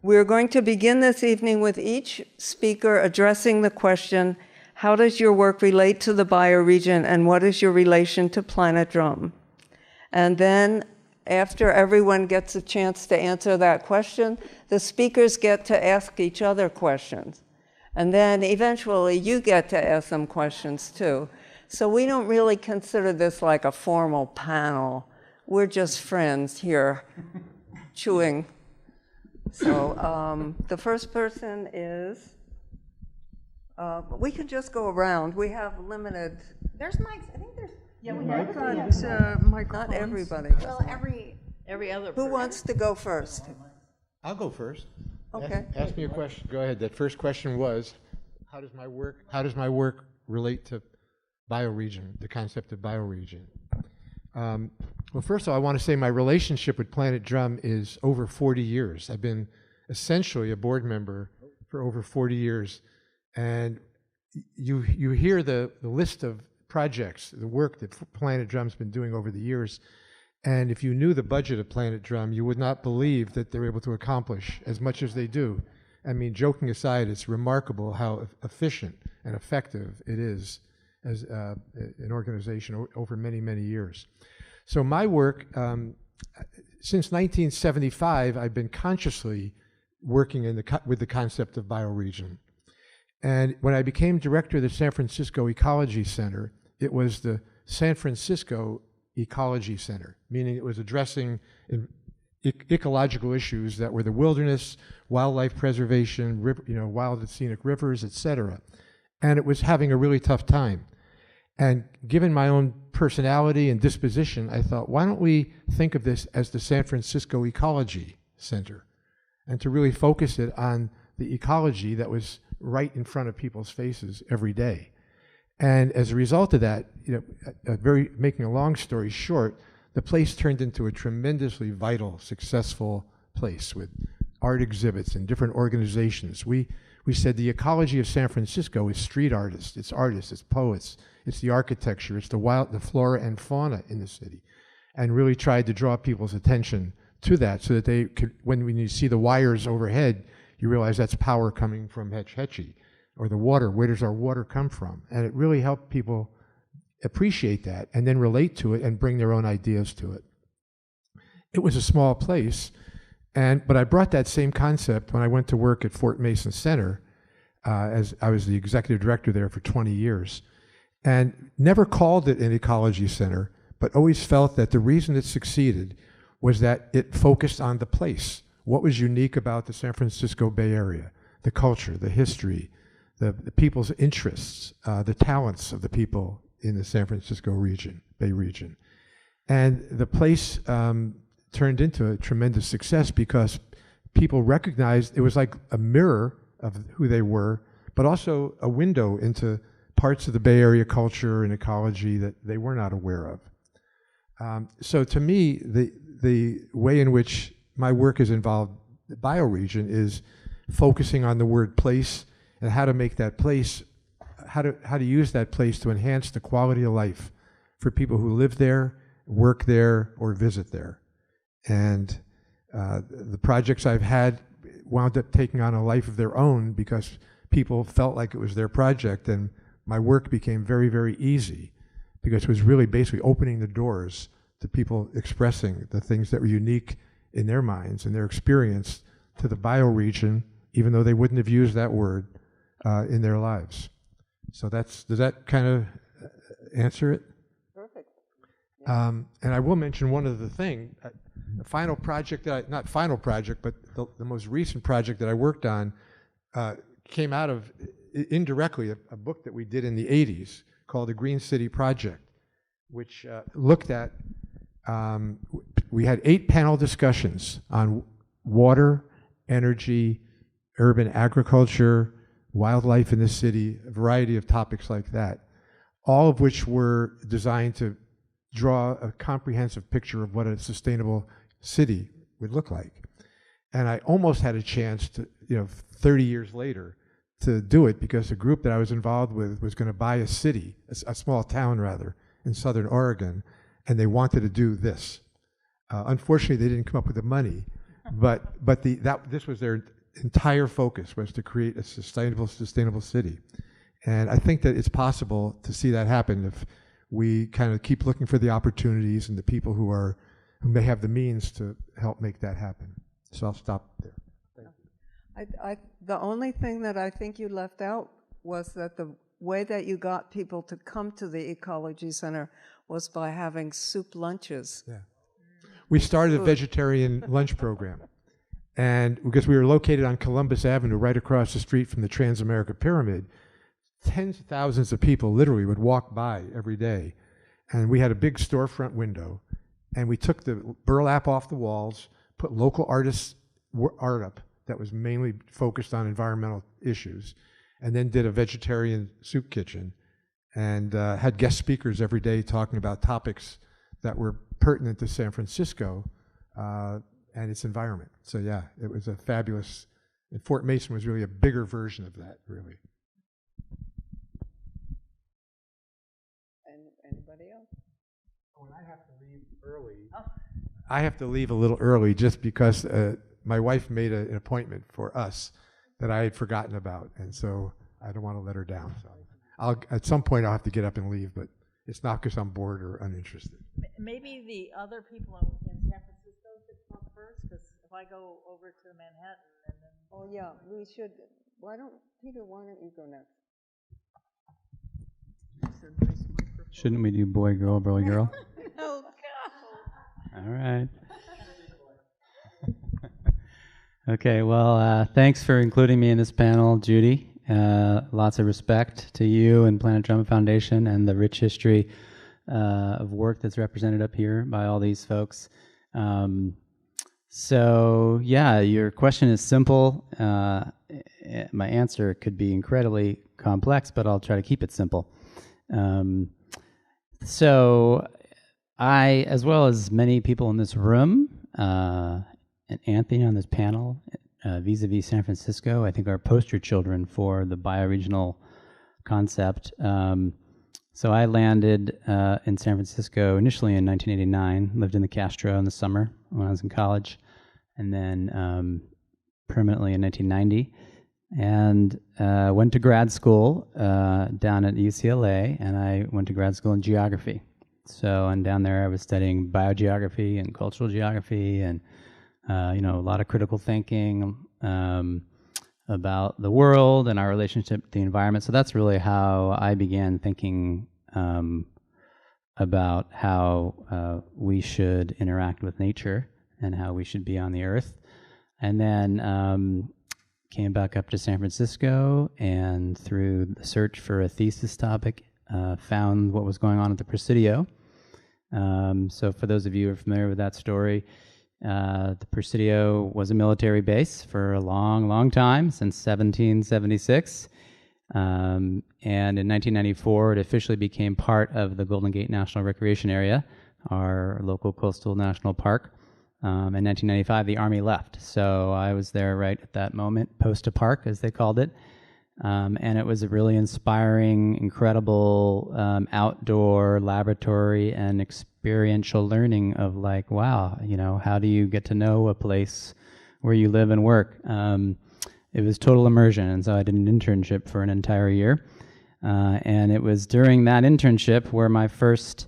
We're going to begin this evening with each speaker addressing the question, how does your work relate to the bioregion and what is your relation to Planet Drum? And then after everyone gets a chance to answer that question, the speakers get to ask each other questions. And then eventually you get to ask them questions too. So we don't really consider this like a formal panel. We're just friends here chewing. So the first person is, we can just go around. We have limited. There's mics. I think there's. Yeah, we have. Not everybody. Well, every other. Who wants to go first? I'll go first. Okay. Ask me a question. Go ahead. That first question was, how does my work relate to bioregion, the concept of bioregion? Well, first of all, I want to say my relationship with Planet Drum is over 40 years. I've been essentially a board member for over 40 years. And you hear the list of projects, the work that Planet Drum's been doing over the years. And if you knew the budget of Planet Drum, you would not believe that they're able to accomplish as much as they do. I mean, joking aside, it's remarkable how efficient and effective it is as an organization over many, many years. So my work, since 1975, I've been consciously working with the concept of bioregion. And when I became director of the San Francisco Ecology Center, it was the San Francisco Ecology Center, meaning it was addressing ecological issues that were the wilderness, wildlife preservation, wild and scenic rivers, etc. And it was having a really tough time. And given my own personality and disposition, I thought, why don't we think of this as the San Francisco Ecology Center, and to really focus it on the ecology that was right in front of people's faces every day. And as a result of that, making a long story short, the place turned into a tremendously vital, successful place with art exhibits and different organizations. We said the ecology of San Francisco is street artists, it's poets, it's the architecture, it's the flora and fauna in the city, and really tried to draw people's attention to that so that they could, when you see the wires overhead, you realize that's power coming from Hetch Hetchy, or the water, where does our water come from? And it really helped people appreciate that and then relate to it and bring their own ideas to it. It was a small place, but I brought that same concept when I went to work at Fort Mason Center, as I was the executive director there for 20 years, and never called it an ecology center, but always felt that the reason it succeeded was that it focused on the place. What was unique about the San Francisco Bay Area? The culture, the history, the people's interests, the talents of the people in the San Francisco Bay region. And the place turned into a tremendous success because people recognized it was like a mirror of who they were, but also a window into parts of the Bay Area culture and ecology that they were not aware of. So to me, the way in which my work is involved, the bioregion, is focusing on the word place and how to make that place, how to use that place to enhance the quality of life for people who live there, work there, or visit there. And the projects I've had wound up taking on a life of their own because people felt like it was their project, and my work became very, very easy because it was really basically opening the doors to people expressing the things that were unique in their minds and their experience to the bioregion, even though they wouldn't have used that word in their lives. So does that kind of answer it? Perfect. And I will mention one other thing. The final project not final project, but the most recent project that I worked on came out of, indirectly, a book that we did in the 80s called the Green City Project, which looked at, we had 8 panel discussions on water, energy, urban agriculture, wildlife in the city, a variety of topics like that, all of which were designed to draw a comprehensive picture of what a sustainable city would look like. And I almost had a chance to, 30 years later, to do it because the group that I was involved with was going to buy a city, a small town rather, in Southern Oregon, and they wanted to do this. Unfortunately, they didn't come up with the money, This was their entire focus, was to create a sustainable city. And I think that it's possible to see that happen if we kind of keep looking for the opportunities and the people who may have the means to help make that happen. So I'll stop there. Thank you. The only thing that I think you left out was that the way that you got people to come to the Ecology Center was by having soup lunches. Yeah. We started a vegetarian lunch program. And because we were located on Columbus Avenue, right across the street from the Transamerica Pyramid, tens of thousands of people literally would walk by every day. And we had a big storefront window, and we took the burlap off the walls, put local artists' art up that was mainly focused on environmental issues, and then did a vegetarian soup kitchen, and had guest speakers every day talking about topics that were pertinent to San Francisco and its environment. So yeah, it was a fabulous, and Fort Mason was really a bigger version of that, really. Anybody else? When I have to leave early, I have to leave a little early just because my wife made an appointment for us that I had forgotten about, and so I don't want to let her down. So at some point I'll have to get up and leave, but it's not because I'm bored or uninterested. Maybe the other people in San Francisco should talk first, because if I go over to Manhattan and then... Oh yeah, we should. Peter, why don't you go next? Shouldn't we do boy, girl, boy, girl? Oh, God. All right. Okay, well, thanks for including me in this panel, Judy. Lots of respect to you and Planet Drum Foundation and the rich history of work that's represented up here by all these folks. So, yeah, your question is simple. My answer could be incredibly complex, but I'll try to keep it simple. So I, as well as many people in this room, and Anthony on this panel, vis-a-vis San Francisco, I think are poster children for the bioregional concept. So I landed in San Francisco initially in 1989, lived in the Castro in the summer when I was in college, and then permanently in 1990. And went to grad school down at UCLA, and I went to grad school in geography. So, and down there I was studying biogeography and cultural geography, and a lot of critical thinking about the world and our relationship to the environment. So that's really how I began thinking about how we should interact with nature and how we should be on the earth. And then came back up to San Francisco, and through the search for a thesis topic, found what was going on at the Presidio. So for those of you who are familiar with that story, the Presidio was a military base for a long, long time, since 1776. And in 1994, it officially became part of the Golden Gate National Recreation Area, our local coastal national park. In 1995, the Army left, so I was there right at that moment, post a park, as they called it, and it was a really inspiring, incredible outdoor laboratory and experiential learning of like, wow, how do you get to know a place where you live and work? It was total immersion, and so I did an internship for an entire year, and it was during that internship where my first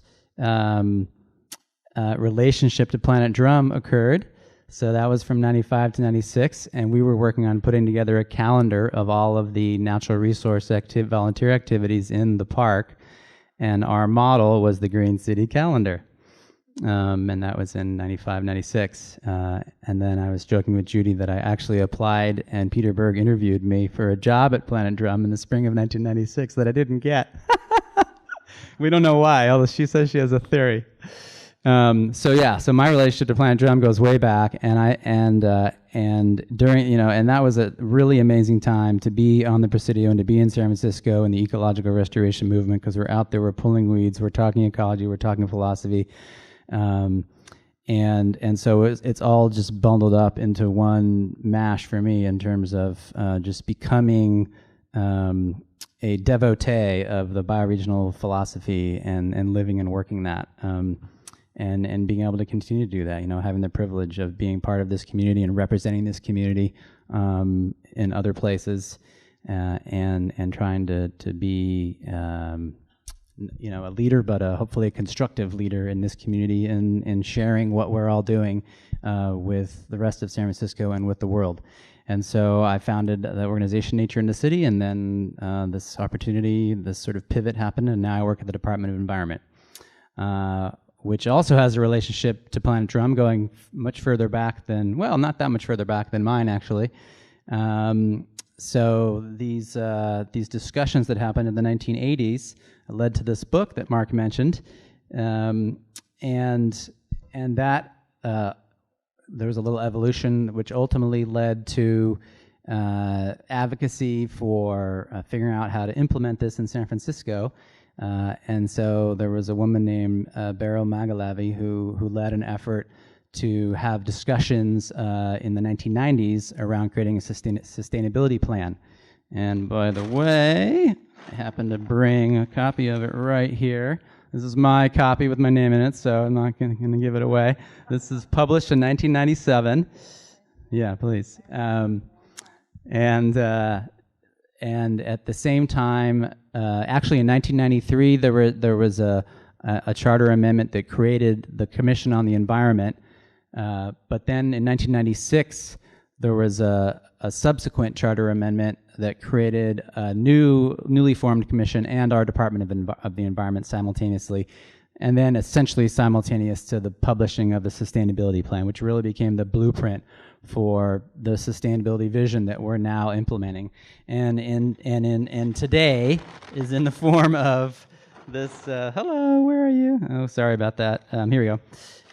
relationship to Planet Drum occurred. So that was from 95 to 96, and we were working on putting together a calendar of all of the natural resource volunteer activities in the park, and our model was the Green City Calendar, and that was in 95, 96. And then I was joking with Judy that I actually applied, and Peter Berg interviewed me for a job at Planet Drum in the spring of 1996 that I didn't get. We don't know why, although she says she has a theory. So my relationship to Planet Drum goes way back, and during, and that was a really amazing time to be on the Presidio and to be in San Francisco in the ecological restoration movement, because we're out there, we're pulling weeds, we're talking ecology, we're talking philosophy, and so it's all just bundled up into one mash for me in terms of just becoming a devotee of the bioregional philosophy and living and working that. and being able to continue to do that, having the privilege of being part of this community and representing this community in other places, and trying to be a leader, but hopefully a constructive leader in this community, and sharing what we're all doing with the rest of San Francisco and with the world. And so I founded the organization Nature in the City, and then this opportunity, this sort of pivot happened, and now I work at the Department of Environment, which also has a relationship to Planet Drum going much further back than, well, not that much further back than mine, actually. So these discussions that happened in the 1980s led to this book that Mark mentioned, and that there was a little evolution which ultimately led to advocacy for figuring out how to implement this in San Francisco. And so there was a woman named Beryl Magalavi who led an effort to have discussions in the 1990s around creating a sustainability plan. And by the way, I happen to bring a copy of it right here. This is my copy with my name in it, so I'm not going to give it away. This is published in 1997. Yeah, please. And at the same time, actually in 1993, there was a charter amendment that created the Commission on the Environment. But then in 1996, there was a subsequent charter amendment that created a newly formed commission and our Department of the Environment simultaneously, and then essentially simultaneous to the publishing of the sustainability plan, which really became the blueprint for the sustainability vision that we're now implementing, and today is in the form of this. Hello, where are you? Oh, sorry about that. Here we go.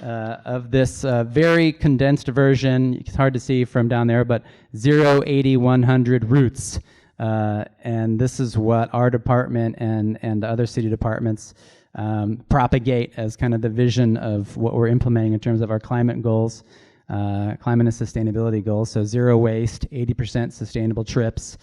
Of this very condensed version. It's hard to see from down there, but 0, 80, 100 roots. And this is what our department and the other city departments propagate as kind of the vision of what we're implementing in terms of our climate goals, climate and sustainability goals. So 0 waste, 80% sustainable trips,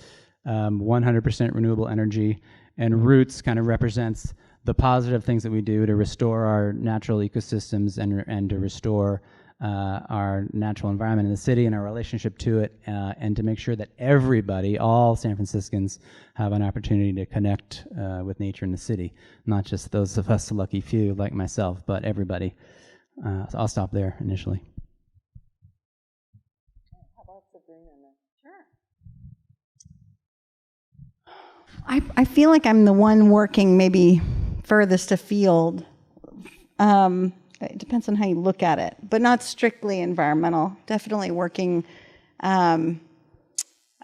100% renewable energy, and roots kind of represents the positive things that we do to restore our natural ecosystems and to restore our natural environment in the city and our relationship to it, and to make sure that everybody, all San Franciscans, have an opportunity to connect with nature in the city, not just those of us lucky few like myself, but everybody. So I'll stop there initially. How about Sabrina then? Sure. I feel like I'm the one working maybe furthest afield. It depends on how you look at it, but not strictly environmental. Definitely working. I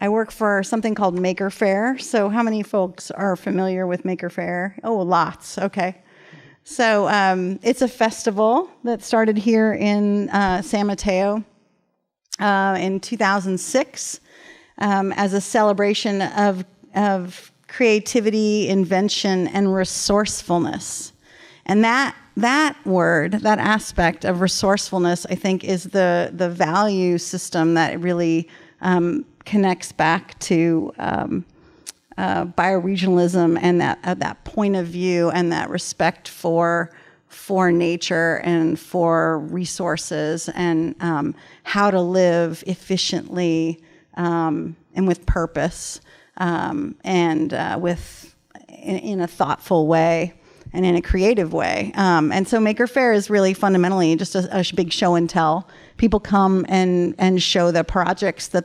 work for something called Maker Faire. So how many folks are familiar with Maker Faire? Oh, lots. Okay. So it's a festival that started here in San Mateo in 2006 as a celebration of creativity, invention, and resourcefulness. And that word, that aspect of resourcefulness, I think, is the value system that really connects back to bioregionalism and that point of view and that respect for nature and for resources and how to live efficiently and with purpose. And in a thoughtful way and in a creative way. And so Maker Faire is really fundamentally just a big show and tell. People come and show the projects the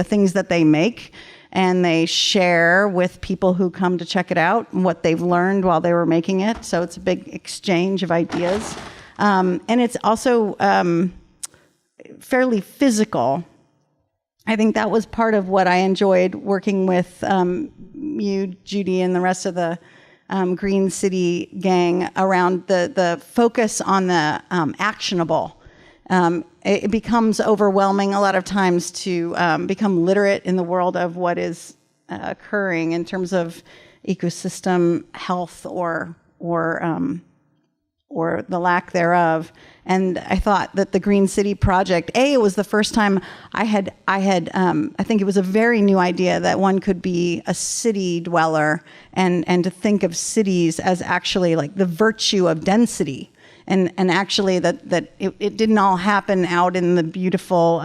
things that they make, and they share with people who come to check it out what they've learned while they were making it. So it's a big exchange of ideas. And it's also fairly physical. I think that was part of what I enjoyed working with you, Judy, and the rest of the Green City gang around the focus on the actionable. It becomes overwhelming a lot of times to become literate in the world of what is occurring in terms of ecosystem health or the lack thereof. And I thought that the Green City Project, it was the first time I think it was a very new idea that one could be a city dweller and to think of cities as actually like the virtue of density and actually that it didn't all happen out in the beautiful,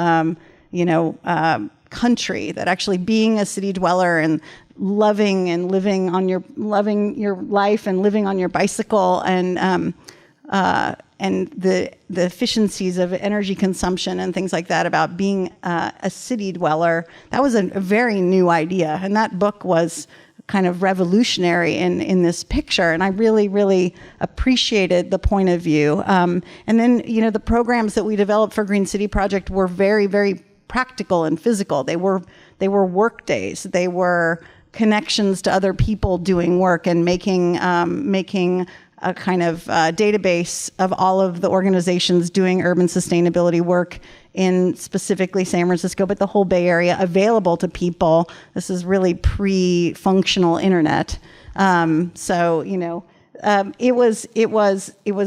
country. That actually being a city dweller and loving your life and living on your bicycle and the efficiencies of energy consumption and things like that about being a city dweller, that was a very new idea. And that book was kind of revolutionary in this picture. And I really, really appreciated the point of view. And then, the programs that we developed for Green City Project were very, very practical and physical. They were work days. They were connections to other people doing work and making a kind of database of all of the organizations doing urban sustainability work in specifically San Francisco, but the whole Bay Area, available to people. This is really pre-functional internet. It was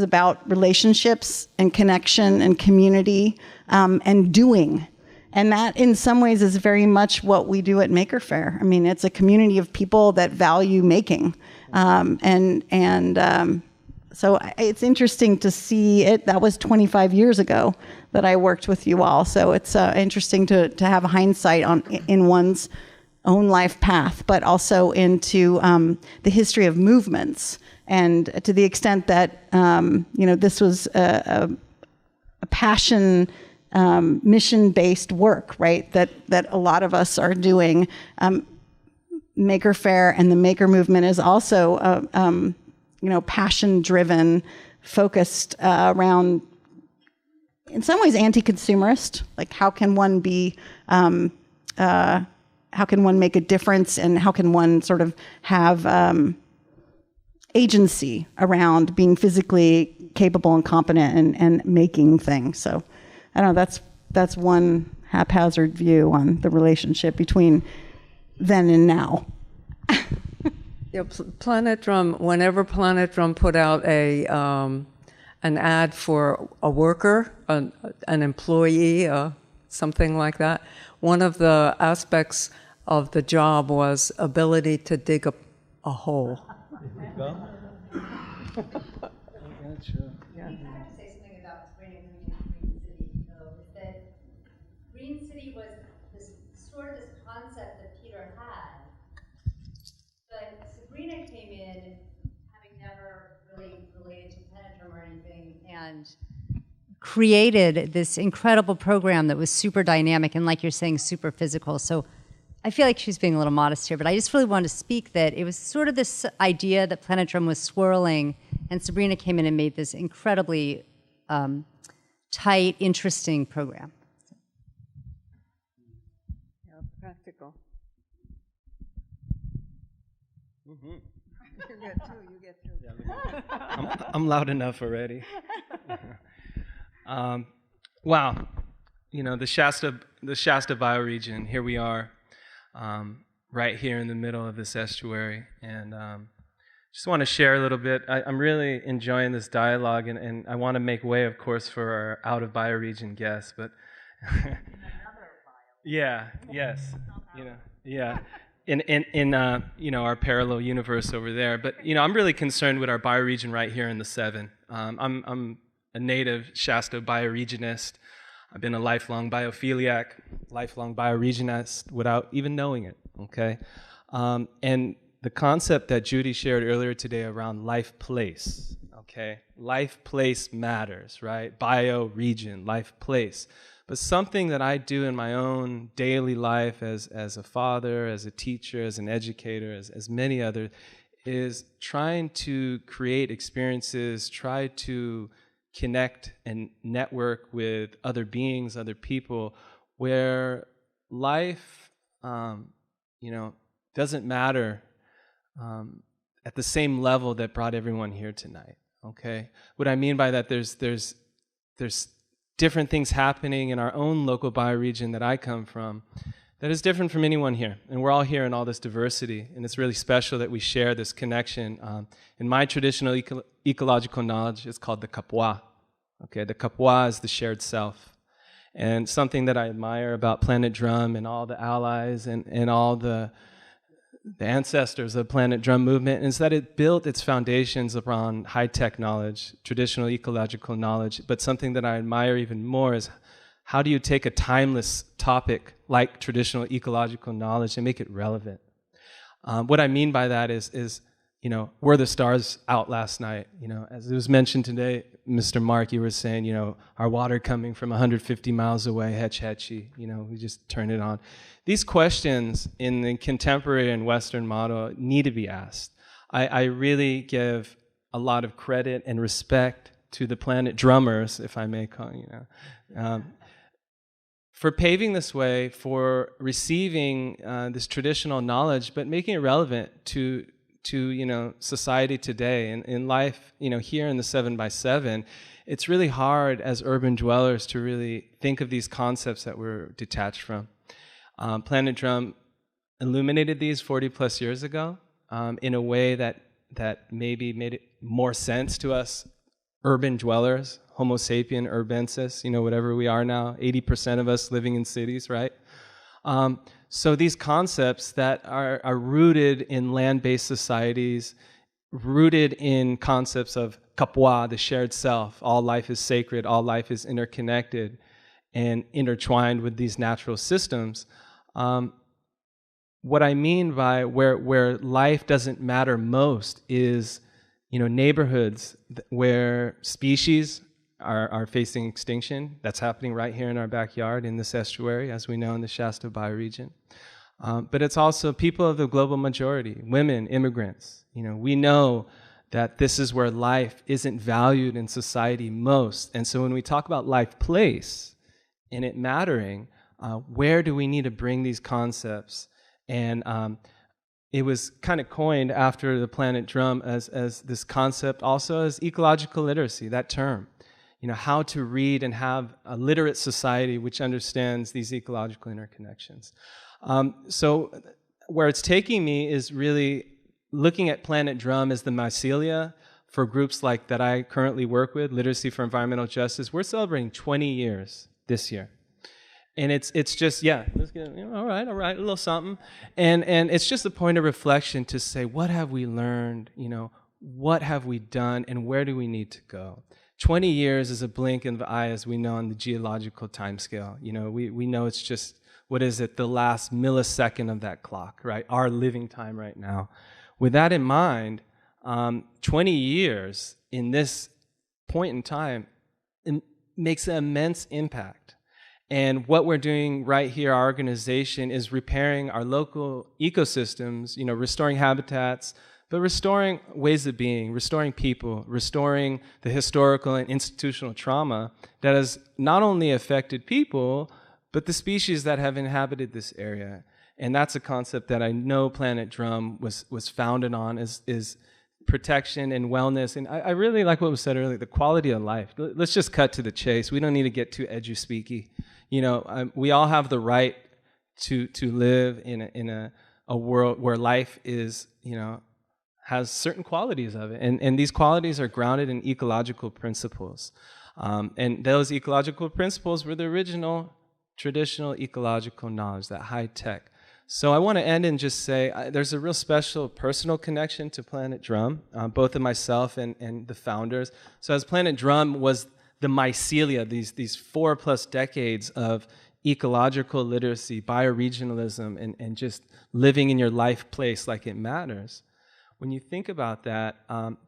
about relationships and connection and community and doing. And that, in some ways, is very much what we do at Maker Faire. I mean, it's a community of people that value making. So it's interesting to see it. That was 25 years ago that I worked with you all. So it's interesting to have hindsight in one's own life path, but also into the history of movements. And to the extent that, this was a passion, mission-based work, right? That a lot of us are doing. Maker Faire and the Maker movement is also, passion-driven, focused around, in some ways, anti-consumerist. Like, how can one be? How can one make a difference, and how can one sort of have agency around being physically capable and competent and making things? So, I don't know. That's one haphazard view on the relationship between then and now. Yeah, Planet Drum. Whenever Planet Drum put out an ad for a worker, an employee, something like that, one of the aspects of the job was ability to dig a hole. Go. Green City was this concept that Peter had, but Sabrina came in having never really related to Planetrum or anything, and created this incredible program that was super dynamic and, like you're saying, super physical. So I feel like she's being a little modest here, but I just really wanted to speak that it was sort of this idea that Planetrum was swirling, and Sabrina came in and made this incredibly tight, interesting program. Practical. Mm-hmm. You get two. Yeah, I'm loud enough already. Wow, the Shasta bioregion. Here we are, right here in the middle of this estuary, and just want to share a little bit. I'm really enjoying this dialogue, and I want to make way, of course, for our out of bioregion guests, but. Yeah. Yes. Yeah. In our parallel universe over there, but I'm really concerned with our bioregion right here in the 7. I'm a native Shasta bioregionist. I've been a lifelong biophiliac, lifelong bioregionist without even knowing it. Okay, and the concept that Judy shared earlier today around life place. Okay, life place matters, right? Bioregion, life place. But something that I do in my own daily life as a father, as a teacher, as an educator, as many others, is trying to create experiences, try to connect and network with other beings, other people, where life, doesn't matter at the same level that brought everyone here tonight. Okay, what I mean by that, there's different things happening in our own local bioregion that I come from that is different from anyone here. And we're all here in all this diversity, and it's really special that we share this connection. In my traditional ecological knowledge, it's called the kapwa. Okay, the kapwa is the shared self. And something that I admire about Planet Drum and all the allies and all the the ancestors of the Planet Drum movement is that it built its foundations upon high-tech knowledge, traditional ecological knowledge, but something that I admire even more is how do you take a timeless topic like traditional ecological knowledge and make it relevant? What I mean by that is, you know, were the stars out last night? You know, as it was mentioned today, Mr. Mark, you were saying, you know, our water coming from 150 miles away, hetchy, you know, we just turn it on. These questions in the contemporary and Western model need to be asked. I really give a lot of credit and respect to the planet drummers, if I may call, you know, for paving this way, for receiving this traditional knowledge, but making it relevant to you know, society today. And in life, you know, here in the 7x7, it's really hard as urban dwellers to really think of these concepts that we're detached from. Planet Drum illuminated these 40 plus years ago in a way that maybe made it more sense to us urban dwellers, Homo sapien urbensis, you know, whatever we are now, 80% of us living in cities, right? So these concepts that are rooted in land-based societies, rooted in concepts of kapwa, the shared self, all life is sacred, all life is interconnected and intertwined with these natural systems. What I mean by where life doesn't matter most is, you know, neighborhoods where species are facing extinction. That's happening right here in our backyard in this estuary, as we know in the Shasta bioregion. But it's also people of the global majority, women, immigrants. You know, we know that this is where life isn't valued in society most. And so when we talk about life place and it mattering, where do we need to bring these concepts? And it was kind of coined after the Planet Drum as this concept also as ecological literacy, that term. You know, how to read and have a literate society which understands these ecological interconnections. So where it's taking me is really looking at Planet Drum as the mycelia for groups like that I currently work with, Literacy for Environmental Justice. We're celebrating 20 years this year. And it's just, yeah, let's get, you know, all right, a little something. And it's just a point of reflection to say, what have we learned, you know, what have we done, and where do we need to go? 20 years is a blink in the eye, as we know on the geological timescale. You know, we know it's just, what is it, the last millisecond of that clock, right? Our living time right now. With that in mind, 20 years in this point in time, it makes an immense impact. And what we're doing right here, our organization, is repairing our local ecosystems, you know, restoring habitats, but restoring ways of being, restoring people, restoring the historical and institutional trauma that has not only affected people, but the species that have inhabited this area. And that's a concept that I know Planet Drum was founded on, is protection and wellness. And I really like what was said earlier, the quality of life. Let's just cut to the chase. We don't need to get too edu-speaky. You know, we all have the right to live in a world where life is, you know, has certain qualities of it. And these qualities are grounded in ecological principles. And those ecological principles were the original traditional ecological knowledge, that high tech. So I want to end and just say there's a real special personal connection to Planet Drum, both of myself and the founders. So as Planet Drum was the mycelia, these 4+ decades of ecological literacy, bioregionalism, and just living in your life place like it matters. When you think about that,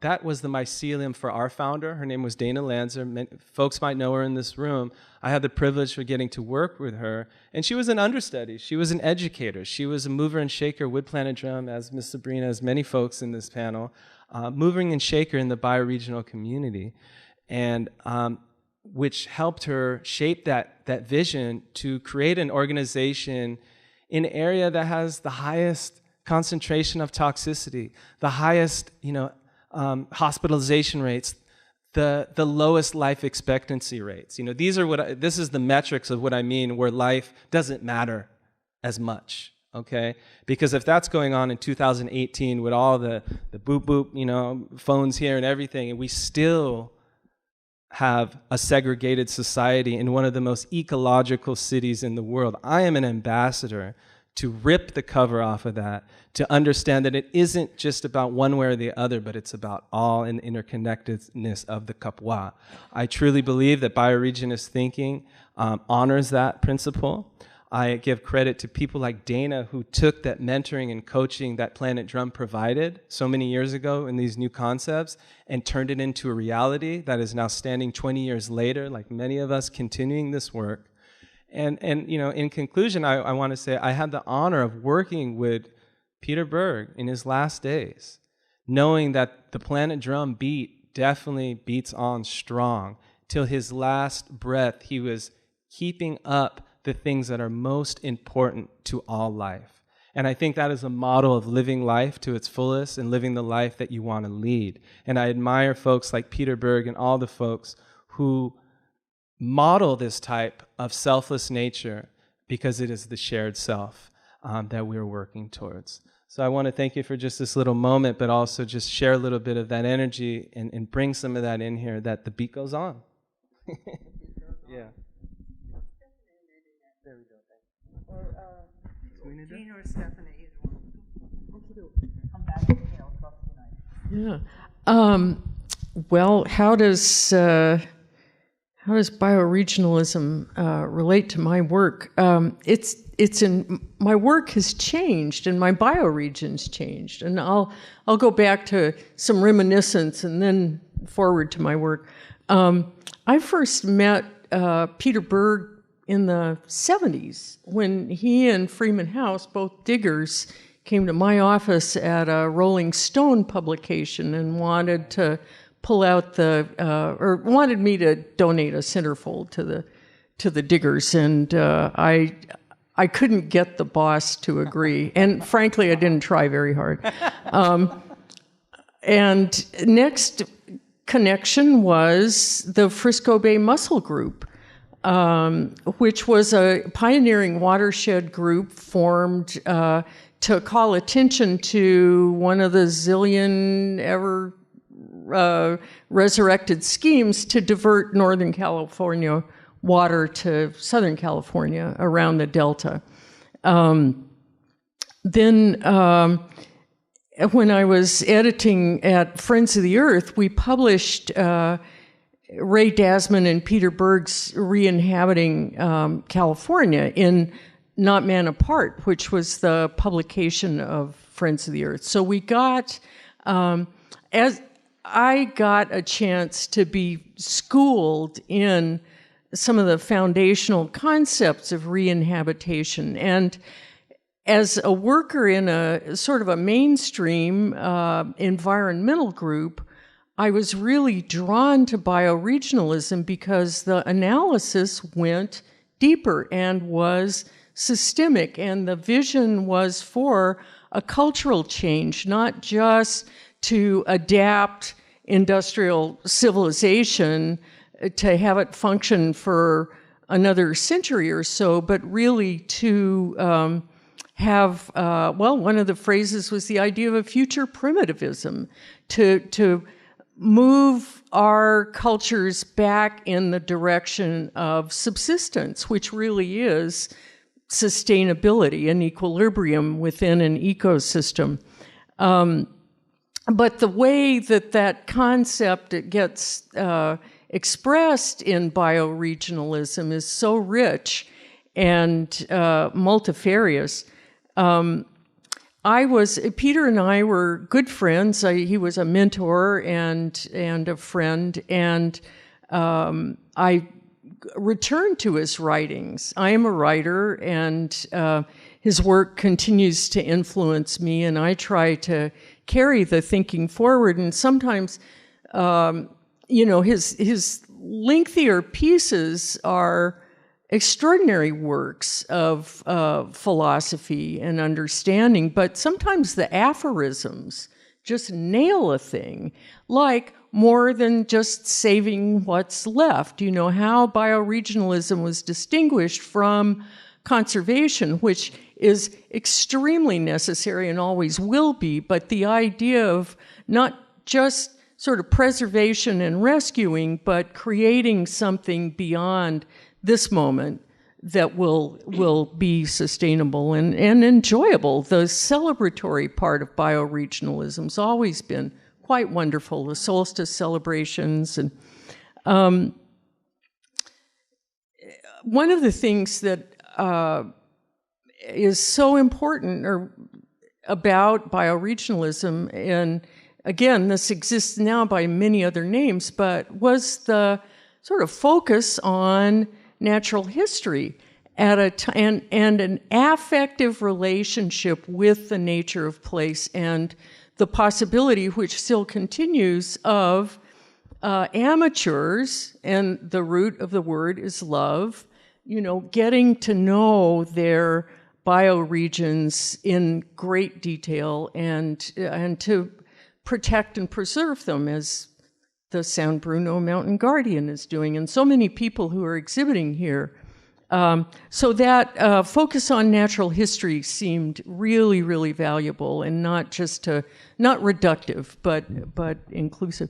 that was the mycelium for our founder. Her name was Dana Lanzer. Folks might know her in this room. I had the privilege of getting to work with her. And she was an understudy. She was an educator. She was a mover and shaker with Planet Drum, as Ms. Sabrina, as many folks in this panel, moving and shaker in the bioregional community. And which helped her shape that vision to create an organization in an area that has the highest concentration of toxicity, the highest, you know, hospitalization rates, the lowest life expectancy rates. You know, these are this is the metrics of what I mean, where life doesn't matter as much. Okay, because if that's going on in 2018 with all the boop boop, you know, phones here and everything, and we still have a segregated society in one of the most ecological cities in the world. I am an ambassador to rip the cover off of that, to understand that it isn't just about one way or the other, but it's about all in the interconnectedness of the kapwa. I truly believe that bioregionist thinking honors that principle. I give credit to people like Dana who took that mentoring and coaching that Planet Drum provided so many years ago in these new concepts and turned it into a reality that is now standing 20 years later, like many of us continuing this work. And you know, in conclusion, I want to say I had the honor of working with Peter Berg in his last days, knowing that the Planet Drum beat definitely beats on strong. Till his last breath, he was keeping up the things that are most important to all life. And I think that is a model of living life to its fullest and living the life that you want to lead. And I admire folks like Peter Berg and all the folks who model this type of selfless nature because it is the shared self that we're working towards. So I want to thank you for just this little moment, but also just share a little bit of that energy and bring some of that in here, that the beat goes on. Yeah. There we go. Jean or Stephanie, either one. Come back and across the night. Yeah. Well, how does bioregionalism relate to my work? My work has changed, and my bioregion's changed, and I'll go back to some reminiscence and then forward to my work. I first met Peter Berg in the 70s when he and Freeman House, both diggers, came to my office at a Rolling Stone publication and wanted to pull out or wanted me to donate a centerfold to the diggers, and I couldn't get the boss to agree, and frankly, I didn't try very hard. And next connection was the Frisco Bay Mussel Group, which was a pioneering watershed group formed to call attention to one of the zillion ever resurrected schemes to divert Northern California water to Southern California around the Delta. Then when I was editing at Friends of the Earth, we published Ray Dasman and Peter Berg's Re-inhabiting California in Not Man Apart, which was the publication of Friends of the Earth. So we got, as I got a chance to be schooled in some of the foundational concepts of re-inhabitation. And as a worker in a sort of a mainstream environmental group, I was really drawn to bioregionalism because the analysis went deeper and was systemic, and the vision was for a cultural change, not just to adapt industrial civilization to have it function for another century or so, but really to have, one of the phrases was the idea of a future primitivism, to move our cultures back in the direction of subsistence, which really is sustainability and equilibrium within an ecosystem. But the way that concept gets expressed in bioregionalism is so rich and multifarious. Peter and I were good friends. He was a mentor and a friend, and I returned to his writings. I am a writer, and his work continues to influence me, and I try to carry the thinking forward. And sometimes, his lengthier pieces are extraordinary works of philosophy and understanding, but sometimes the aphorisms just nail a thing, like more than just saving what's left. You know, how bioregionalism was distinguished from conservation, which is extremely necessary and always will be, but the idea of not just sort of preservation and rescuing, but creating something beyond this moment that will be sustainable and enjoyable. The celebratory part of bioregionalism's always been quite wonderful. The solstice celebrations, and one of the things that is so important about bioregionalism, and again, this exists now by many other names, but was the sort of focus on natural history at and an affective relationship with the nature of place, and the possibility, which still continues, of amateurs, and the root of the word is love, getting to know their bioregions in great detail and to protect and preserve them, as the San Bruno Mountain Guardian is doing, and so many people who are exhibiting here. So that focus on natural history seemed really, really valuable, and not reductive, but inclusive.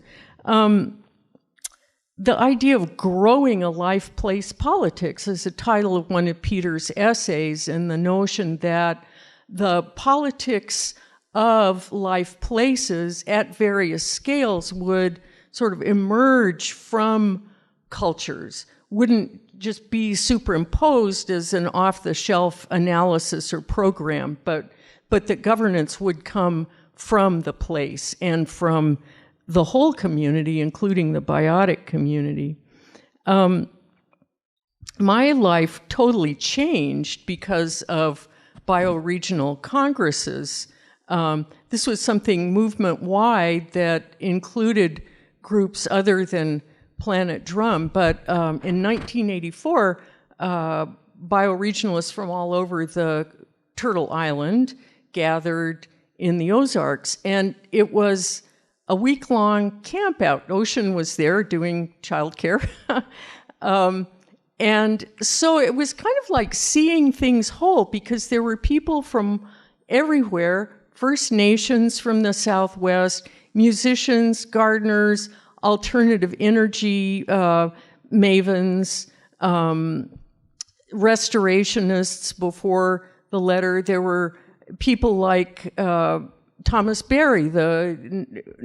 The idea of growing a life-place politics is the title of one of Peter's essays, and the notion that the politics of life places at various scales would sort of emerge from cultures, wouldn't just be superimposed as an off-the-shelf analysis or program, but that governance would come from the place and from the whole community, including the biotic community. My life totally changed because of bioregional congresses. This was something movement-wide that included groups other than Planet Drum, but in 1984, bioregionalists from all over the Turtle Island gathered in the Ozarks, and it was a week-long campout. Ocean was there doing childcare. And so it was kind of like seeing things whole, because there were people from everywhere, First Nations from the Southwest, musicians, gardeners, alternative energy mavens, restorationists before the letter. There were people like Thomas Berry, the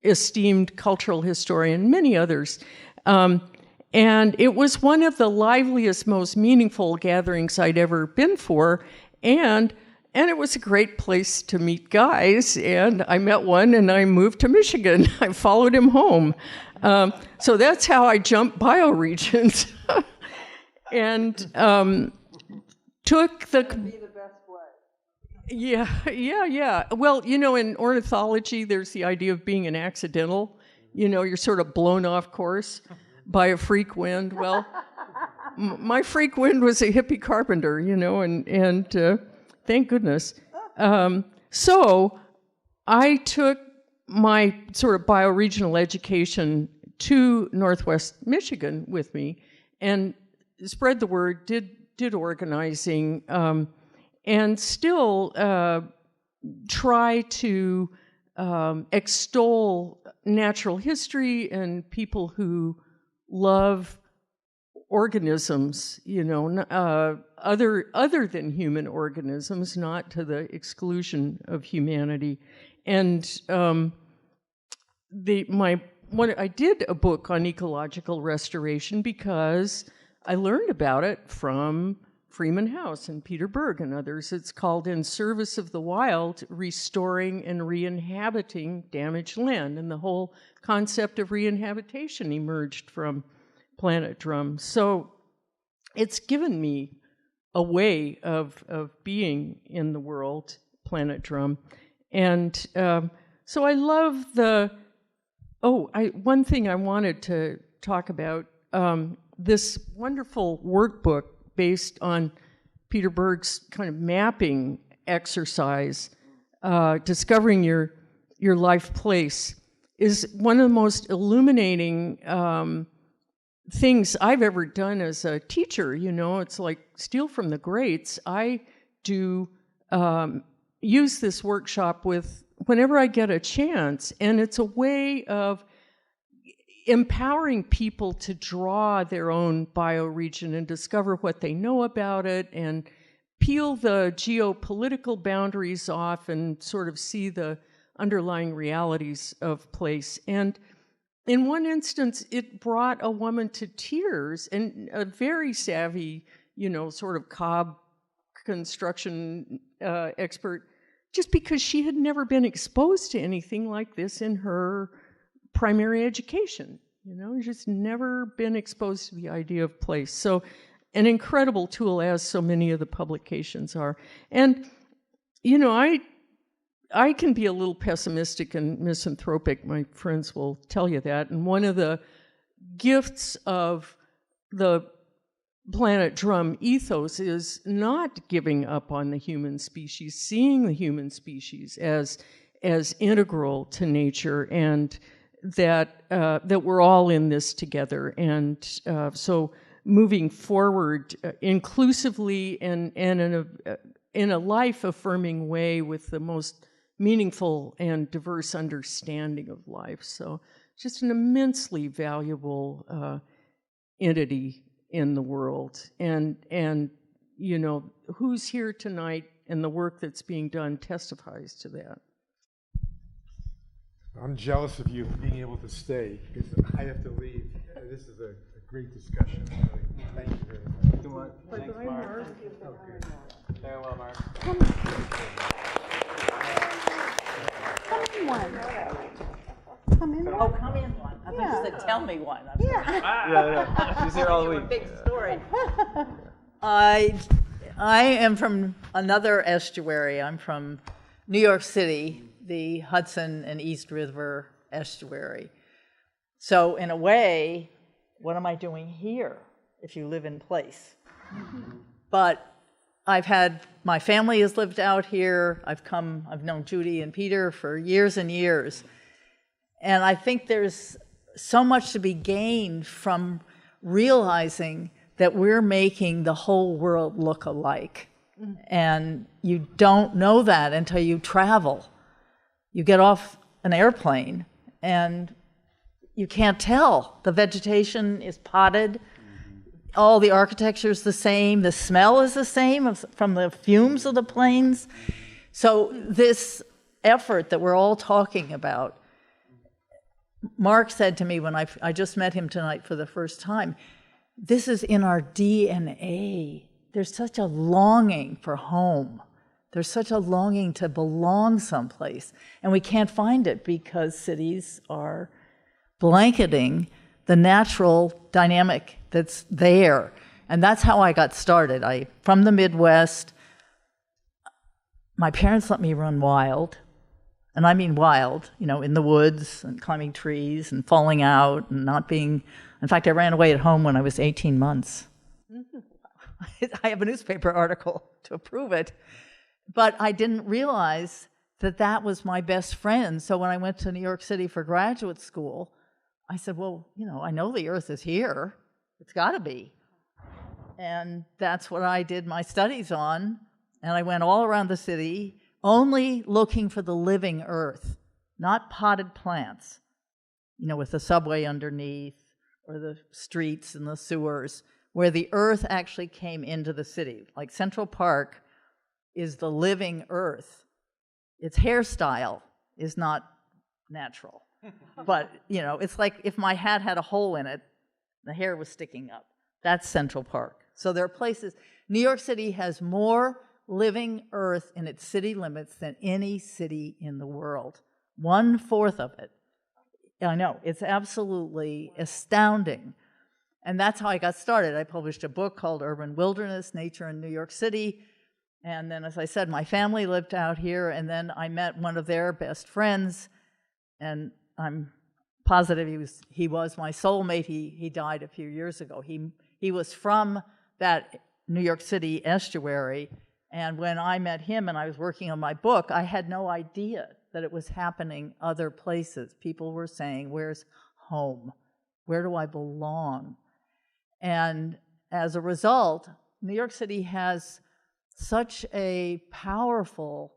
esteemed cultural historian, many others. And it was one of the liveliest, most meaningful gatherings I'd ever been for, and it was a great place to meet guys, and I met one, and I moved to Michigan. I followed him home. So that's how I jumped bioregions. And took the... Yeah. Well, in ornithology, there's the idea of being an accidental. You're sort of blown off course by a freak wind. Well, my freak wind was a hippie carpenter, and thank goodness. So I took my sort of bioregional education to Northwest Michigan with me, and spread the word, did organizing, and still try to extol natural history and people who love organisms, other than human organisms, not to the exclusion of humanity. And I did a book on ecological restoration because I learned about it from Freeman House and Peter Berg and others. It's called In Service of the Wild, Restoring and Re-inhabiting Damaged Land. And the whole concept of re-inhabitation emerged from Planet Drum. So it's given me a way of being in the world, Planet Drum. And so I love one thing I wanted to talk about, this wonderful workbook based on Peter Berg's kind of mapping exercise, discovering your life place, is one of the most illuminating things I've ever done as a teacher. It's like steal from the greats. I do use this workshop whenever I get a chance, and it's a way of, empowering people to draw their own bioregion and discover what they know about it and peel the geopolitical boundaries off and sort of see the underlying realities of place. And in one instance, it brought a woman to tears, and a very savvy, sort of cob construction expert, just because she had never been exposed to anything like this in her primary education. Just never been exposed to the idea of place. So an incredible tool, as so many of the publications are. And, I can be a little pessimistic and misanthropic. My friends will tell you that. And one of the gifts of the Planet Drum ethos is not giving up on the human species, seeing the human species as integral to nature, and that we're all in this together. And so moving forward inclusively and in a life-affirming way with the most meaningful and diverse understanding of life. So just an immensely valuable entity in the world. And who's here tonight and the work that's being done testifies to that. I'm jealous of you being able to stay because I have to leave. This is a great discussion. Thank you very much. Thanks, Mark. Farewell, Mark. Come in one. Come in one. Oh, come in one. I thought you said tell me one. Yeah. She's here all week. Big story. I am from another estuary. I'm from New York City, the Hudson and East River estuary. So in a way, what am I doing here if you live in place? But my family has lived out here. I've known Judy and Peter for years and years. And I think there's so much to be gained from realizing that we're making the whole world look alike. And you don't know that until you travel. You get off an airplane and you can't tell. The vegetation is potted. All the architecture is the same. The smell is the same from the fumes of the planes. So this effort that we're all talking about, Mark said to me when I just met him tonight for the first time, this is in our DNA. There's such a longing for home. There's such a longing to belong someplace. And we can't find it because cities are blanketing the natural dynamic that's there. And that's how I got started. From the Midwest, my parents let me run wild. And I mean wild, in the woods and climbing trees and falling out and not being... In fact, I ran away at home when I was 18 months. I have a newspaper article to prove it. But I didn't realize that that was my best friend. So when I went to New York City for graduate school, I said, well, I know the Earth is here. It's got to be. And that's what I did my studies on. And I went all around the city, only looking for the living Earth, not potted plants, with the subway underneath or the streets and the sewers, where the Earth actually came into the city. Like Central Park is the living Earth. Its hairstyle is not natural. But, it's like if my hat had a hole in it, the hair was sticking up. That's Central Park. So there are places. New York City has more living Earth in its city limits than any city in the world. 1/4 of it. I know, it's absolutely astounding. And that's how I got started. I published a book called Urban Wilderness, Nature in New York City. And then, as I said, my family lived out here, and then I met one of their best friends, and I'm positive he was my soulmate. He died a few years ago. He was from that New York City estuary, and when I met him and I was working on my book, I had no idea that it was happening other places. People were saying, where's home? Where do I belong? And as a result, New York City has such a powerful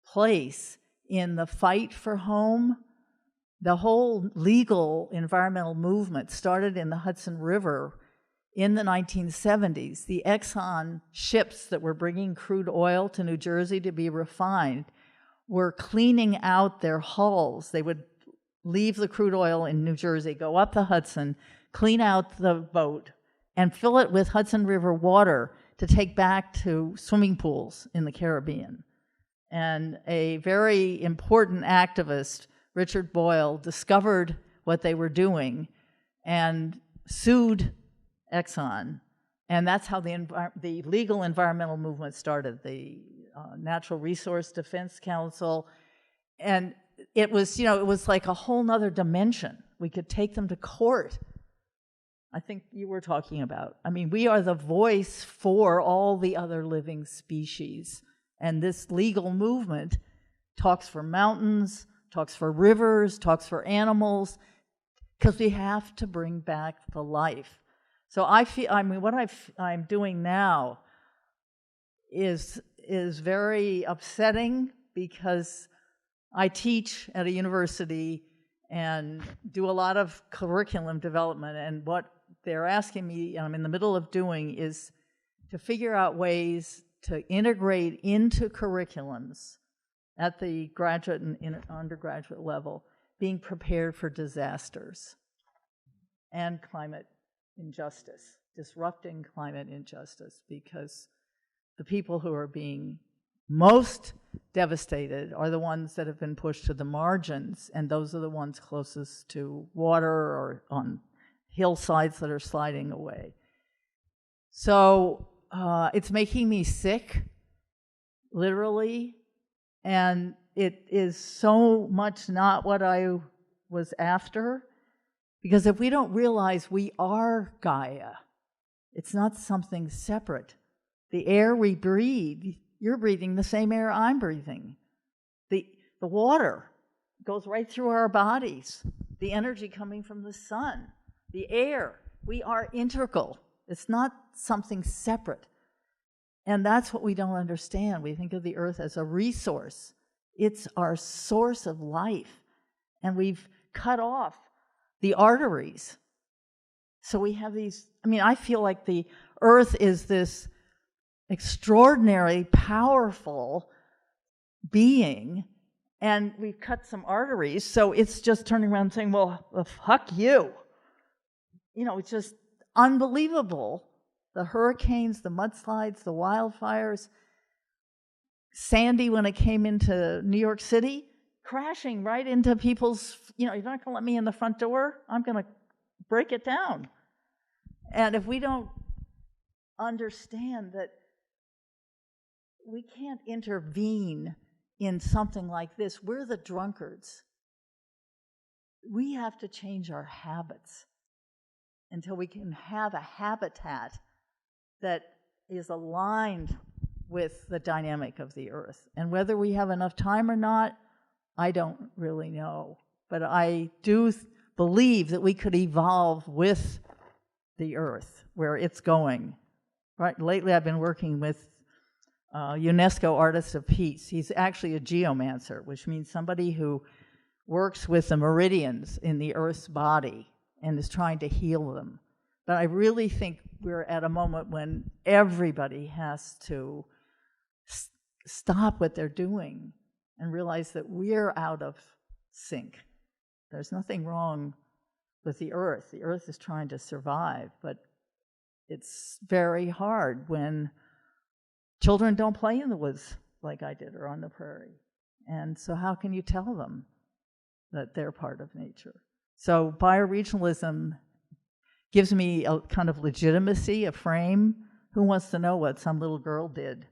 place in the fight for home, The whole legal environmental movement started in the Hudson River in the 1970s. The Exxon ships that were bringing crude oil to New Jersey to be refined were cleaning out their hulls. They would leave the crude oil in New Jersey, go up the Hudson, clean out the boat, and fill it with Hudson River water to take back to swimming pools in the Caribbean. And a very important activist, Richard Boyle, discovered what they were doing and sued Exxon. And that's how the legal environmental movement started, the Natural Resource Defense Council. And it was, it was like a whole nother dimension. We could take them to court. I think you were talking about. I mean, we are the voice for all the other living species. And this legal movement talks for mountains, talks for rivers, talks for animals, because we have to bring back the life. So what I'm doing now is very upsetting, because I teach at a university and do a lot of curriculum development, and what they're asking me, I'm in the middle of doing, is to figure out ways to integrate into curriculums at the graduate and undergraduate level, being prepared for disasters and climate injustice, disrupting climate injustice, because the people who are being most devastated are the ones that have been pushed to the margins, and those are the ones closest to water or on hillsides that are sliding away. So it's making me sick, literally, and it is so much not what I was after, because if we don't realize we are Gaia, it's not something separate. The air we breathe, you're breathing the same air I'm breathing. The water goes right through our bodies. The energy coming from the sun, the air, we are integral. It's not something separate. And that's what we don't understand. We think of the earth as a resource. It's our source of life. And we've cut off the arteries. So we have these, I feel like the earth is this extraordinarily powerful being, and we've cut some arteries, so it's just turning around saying, well, fuck you. It's just unbelievable. The hurricanes, the mudslides, the wildfires, Sandy, when it came into New York City, crashing right into people's, you're not going to let me in the front door, I'm going to break it down. And if we don't understand that we can't intervene in something like this, we're the drunkards. We have to change our habits until we can have a habitat that is aligned with the dynamic of the earth. And whether we have enough time or not, I don't really know. But I do believe that we could evolve with the earth, where it's going. Right? Lately I've been working with UNESCO Artist of Peace. He's actually a geomancer, which means somebody who works with the meridians in the earth's body and is trying to heal them. But I really think we're at a moment when everybody has to stop what they're doing and realize that we're out of sync. There's nothing wrong with the earth. The earth is trying to survive, but it's very hard when children don't play in the woods like I did, or on the prairie. And so how can you tell them that they're part of nature? So bioregionalism gives me a kind of legitimacy, a frame. Who wants to know what some little girl did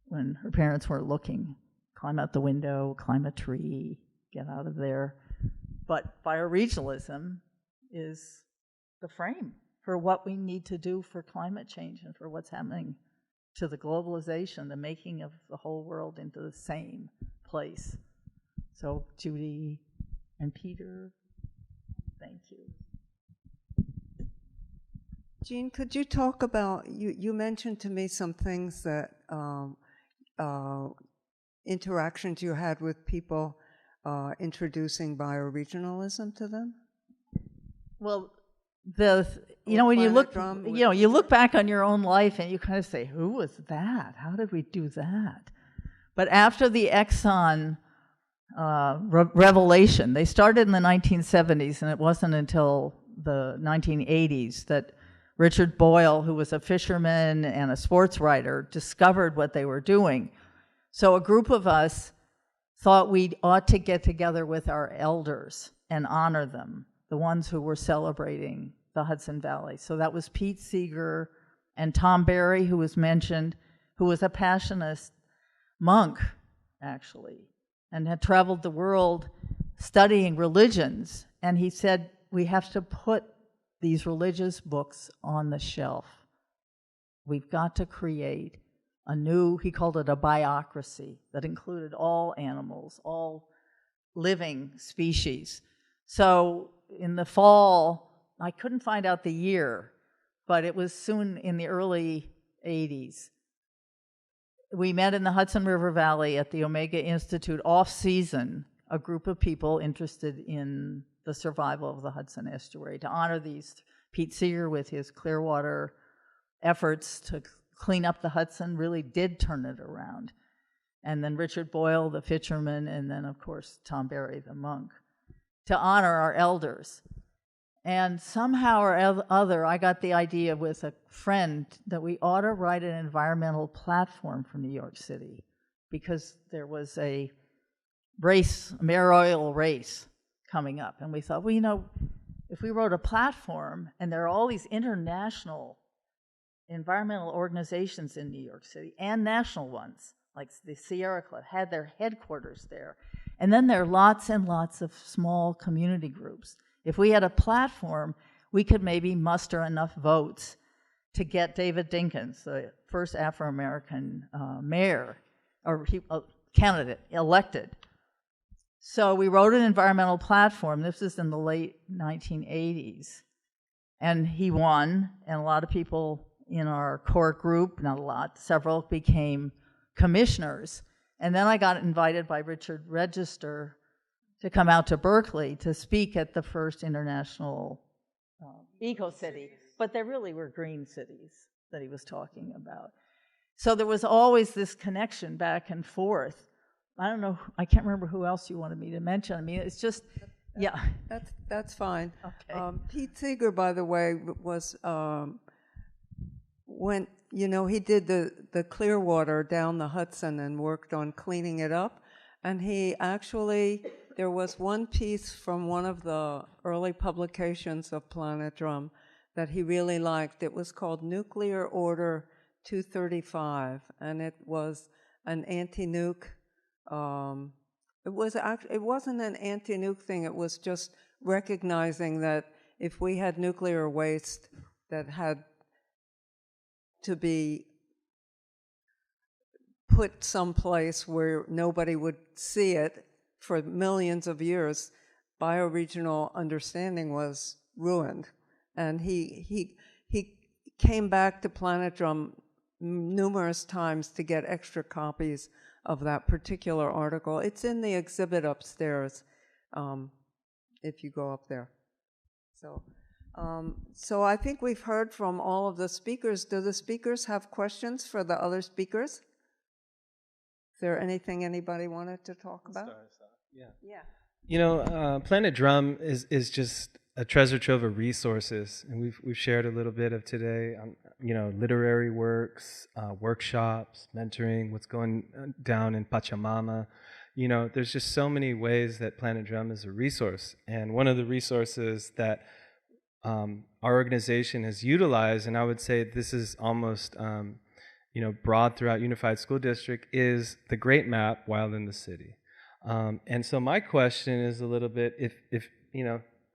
when her parents weren't looking? Climb out the window, climb a tree, get out of there. But bioregionalism is the frame for what we need to do for climate change and for what's happening to the globalization, the making of the whole world into the same place. So Judy and Peter, thank you. Jean, could you talk about, you mentioned to me some things that, interactions you had with people introducing bioregionalism to them? Well, when you look, you look back on your own life and you kind of say, who was that? How did we do that? But after the Exxon revelation, they started in the 1970s, and it wasn't until the 1980s that Richard Boyle, who was a fisherman and a sports writer, discovered what they were doing. So a group of us thought we ought to get together with our elders and honor them, the ones who were celebrating the Hudson Valley. So that was Pete Seeger and Tom Berry, who was mentioned, who was a Passionist monk, actually, and had traveled the world studying religions. And he said, we have to put these religious books on the shelf. We've got to create a new, he called it a biocracy, that included all animals, all living species. So in the fall, I couldn't find out the year, but it was soon in the early 80s. We met in the Hudson River Valley at the Omega Institute off-season, a group of people interested in the survival of the Hudson estuary, to honor these. Pete Seeger, with his Clearwater efforts to clean up the Hudson, really did turn it around. And then Richard Boyle, the fisherman, and then, of course, Tom Berry, the monk, to honor our elders. And somehow or other, I got the idea with a friend that we ought to write an environmental platform for New York City, because there was a race, a mayoral race coming up. And we thought, well, if we wrote a platform, and there are all these international environmental organizations in New York City, and national ones, like the Sierra Club, had their headquarters there. And then there are lots and lots of small community groups. If we had a platform, we could maybe muster enough votes to get David Dinkins, the first Afro-American mayor, or candidate, elected. So we wrote an environmental platform. This is in the late 1980s. And he won, and a lot of people in our core group, not a lot, several became commissioners. And then I got invited by Richard Register to come out to Berkeley to speak at the first international eco-city. But there really were green cities that he was talking about. So there was always this connection back and forth. I don't know, I can't remember who else you wanted me to mention. I mean, it's just, yeah. That's fine. Okay. Pete Seeger, by the way, was, when, he did the Clearwater down the Hudson and worked on cleaning it up. And he actually, there was one piece from one of the early publications of Planet Drum that he really liked. It was called Nuclear Order 235, and it was an anti-nuke. It wasn't an anti-nuke thing. It was just recognizing that if we had nuclear waste that had to be put someplace where nobody would see it for millions of years, bioregional understanding was ruined. And he came back to Planet Drum numerous times to get extra copies of that particular article. It's in the exhibit upstairs, if you go up there. So I think we've heard from all of the speakers. Do the speakers have questions for the other speakers? Is there anything anybody wanted to talk about? Yeah. Planet Drum is just a treasure trove of resources, and we've shared a little bit of today on literary works, workshops, mentoring, what's going down in Pachamama. There's just so many ways that Planet Drum is a resource, and one of the resources that our organization has utilized, and I would say this is almost broad throughout Unified School District, is the Great Map, Wild in the City. And so my question is a little bit, if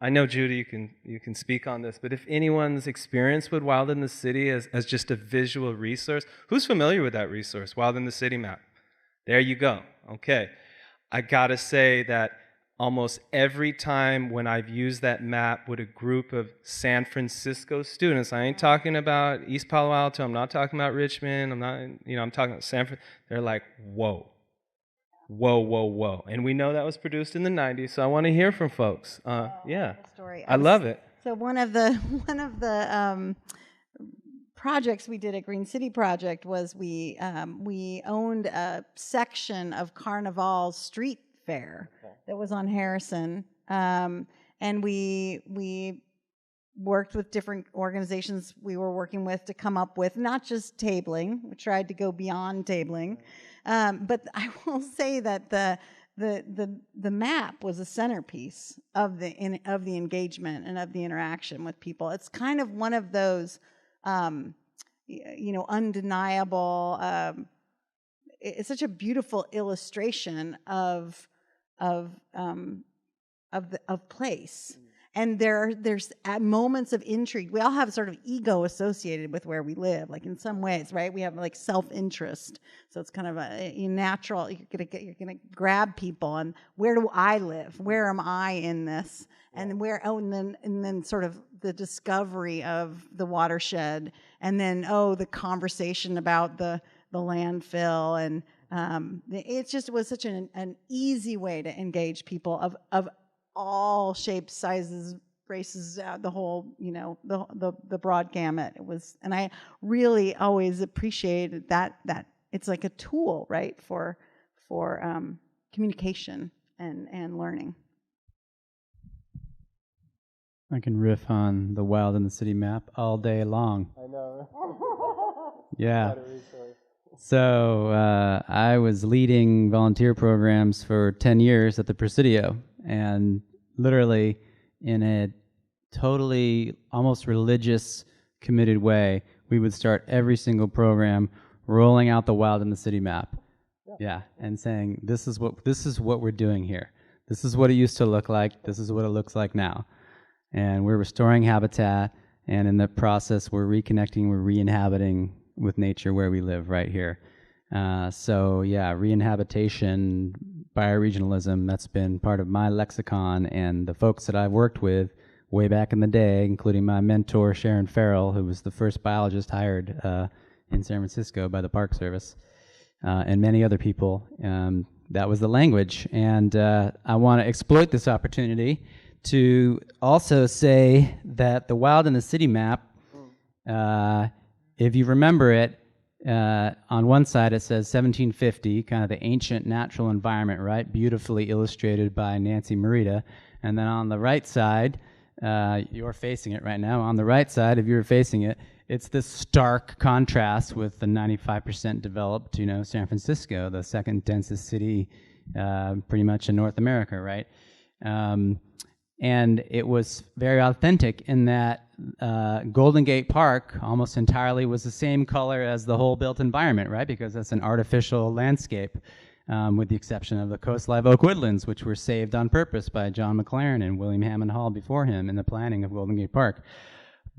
I know, Judy, you can speak on this, but if anyone's experienced with Wild in the City as just a visual resource, who's familiar with that resource, Wild in the City map? There you go. Okay. I gotta say that almost every time when I've used that map with a group of San Francisco students, I ain't talking about East Palo Alto, I'm not talking about Richmond, I'm talking about San Francisco, they're like, whoa. Whoa, whoa, whoa. And we know that was produced in the 90s, so I want to hear from folks. Yeah, Story. I love it. So one of the projects we did at Green City Project was we owned a section of Carnival's street fair that was on Harrison, and we worked with different organizations we were working with to come up with not just tabling. We tried to go beyond tabling, but I will say that the map was a centerpiece of the engagement and of the interaction with people. It's kind of one of those, undeniable. It's such a beautiful illustration of place. And there's moments of intrigue. We all have sort of ego associated with where we live, like in some ways, right? We have like self-interest, so it's kind of a natural. You're gonna grab people, and where do I live? Where am I in this? And and then sort of the discovery of the watershed, and then the conversation about the landfill, and it was such an easy way to engage people of all shapes, sizes, races, the whole, the broad gamut. It was, and I really always appreciated that it's like a tool, right, for communication and learning. I can riff on the wild and the city map all day long. I know. Yeah. So I was leading volunteer programs for 10 years at the Presidio, and literally in a totally almost religious committed way, we would start every single program rolling out the wild and the city map. Yeah, and saying, this is what we're doing here. This is what it used to look like. This is what it looks like now. And we're restoring habitat, and in the process we're reconnecting, we're re-inhabiting with nature where we live right here. So yeah, re-inhabitation, bioregionalism, that's been part of my lexicon, and the folks that I've worked with way back in the day, including my mentor Sharon Farrell, who was the first biologist hired in San Francisco by the Park Service, and many other people. That was the language, and I want to exploit this opportunity to also say that the wild and the city map, if you remember it, on one side it says 1750, kind of the ancient natural environment, right? Beautifully illustrated by Nancy Marita. And then on the right side, you're facing it right now. On the right side, if you're facing it, it's this stark contrast with the 95% developed, San Francisco, the second densest city pretty much in North America, right? And it was very authentic in that Golden Gate Park almost entirely was the same color as the whole built environment, right? Because that's an artificial landscape, with the exception of the Coast Live Oak Woodlands, which were saved on purpose by John McLaren and William Hammond Hall before him in the planning of Golden Gate Park.